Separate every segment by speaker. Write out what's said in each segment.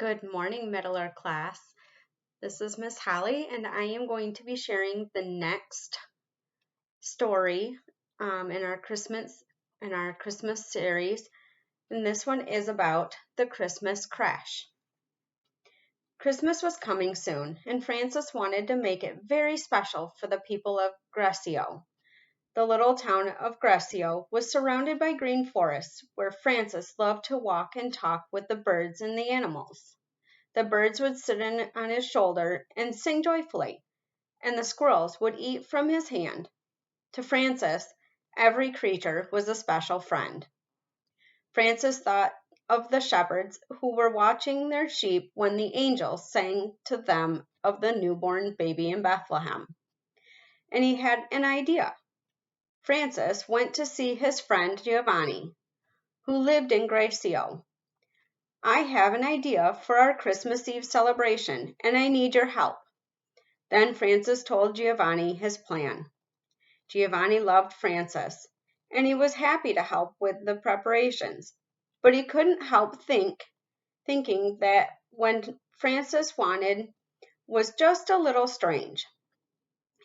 Speaker 1: Good morning, Middler class. This is Miss Holly, and I am going to be sharing the next story in our Christmas series, and this one is about the Christmas Creche. Christmas was coming soon, and Francis wanted to make it very special for the people of Grecio. The little town of Grecio was surrounded by green forests, where Francis loved to walk and talk with the birds and the animals. The birds would sit on his shoulder and sing joyfully, and the squirrels would eat from his hand. To Francis, every creature was a special friend. Francis thought of the shepherds who were watching their sheep when the angels sang to them of the newborn baby in Bethlehem. And he had an idea. Francis went to see his friend Giovanni, who lived in Grecio. "I have an idea for our Christmas Eve celebration, and I need your help." Then Francis told Giovanni his plan. Giovanni loved Francis, and he was happy to help with the preparations, but he couldn't help thinking that what Francis wanted was just a little strange.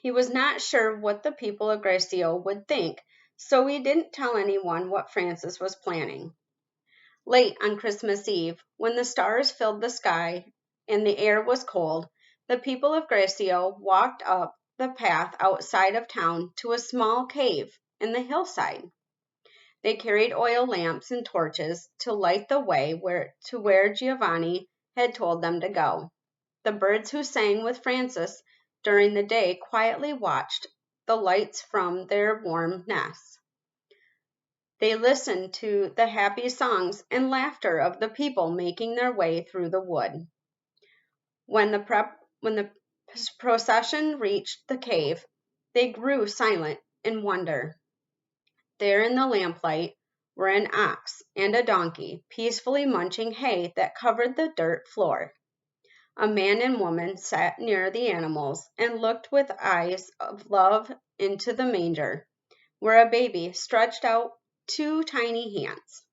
Speaker 1: He was not sure what the people of Grecio would think, so he didn't tell anyone what Francis was planning. Late on Christmas Eve, when the stars filled the sky and the air was cold, the people of Grecio walked up the path outside of town to a small cave in the hillside. They carried oil lamps and torches to light the way to where Giovanni had told them to go. The birds who sang with Francis during the day quietly watched the lights from their warm nests. They listened to the happy songs and laughter of the people making their way through the wood. When the procession reached the cave, they grew silent in wonder. There in the lamplight were an ox and a donkey peacefully munching hay that covered the dirt floor. A man and woman sat near the animals and looked with eyes of love into the manger, where a baby stretched out two tiny hands.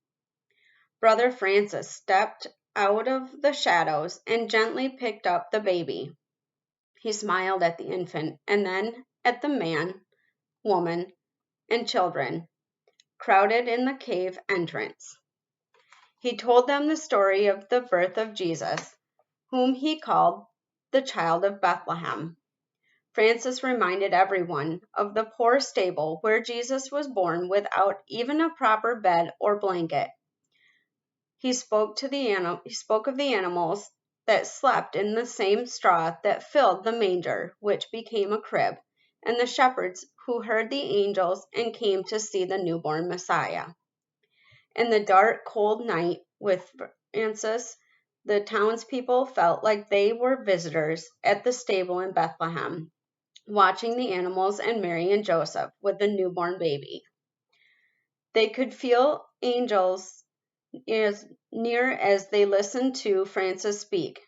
Speaker 1: Brother Francis stepped out of the shadows and gently picked up the baby. He smiled at the infant and then at the man, woman, and children crowded in the cave entrance. He told them the story of the birth of Jesus, whom he called the child of Bethlehem. Francis reminded everyone of the poor stable where Jesus was born without even a proper bed or blanket. He spoke of the animals that slept in the same straw that filled the manger, which became a crib, and the shepherds who heard the angels and came to see the newborn Messiah. In the dark, cold night with Francis, the townspeople felt like they were visitors at the stable in Bethlehem, watching the animals and Mary and Joseph with the newborn baby. They could feel angels as near as they listened to Francis speak.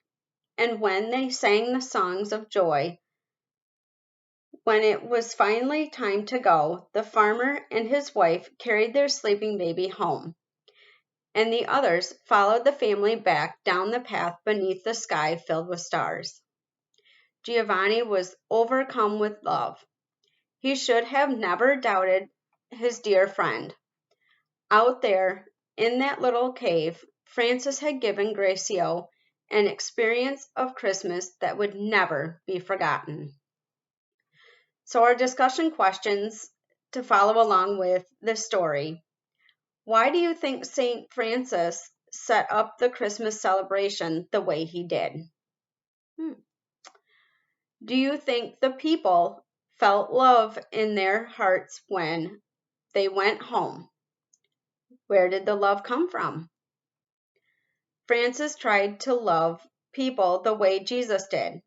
Speaker 1: And when they sang the songs of joy, when it was finally time to go, the farmer and his wife carried their sleeping baby home, and the others followed the family back down the path beneath the sky filled with stars. Giovanni was overcome with love. He should have never doubted his dear friend. Out there, in that little cave, Francis had given Grecio an experience of Christmas that would never be forgotten. So our discussion questions to follow along with this story. Why do you think St. Francis set up the Christmas celebration the way he did? Do you think the people felt love in their hearts when they went home? Where did the love come from? Francis tried to love people the way Jesus did,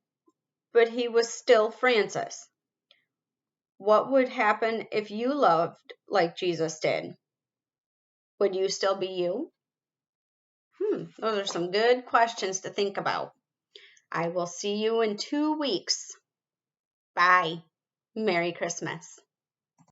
Speaker 1: but he was still Francis. What would happen if you loved like Jesus did? Would you still be you? Those are some good questions to think about. I will see you in 2 weeks. Bye. Merry Christmas.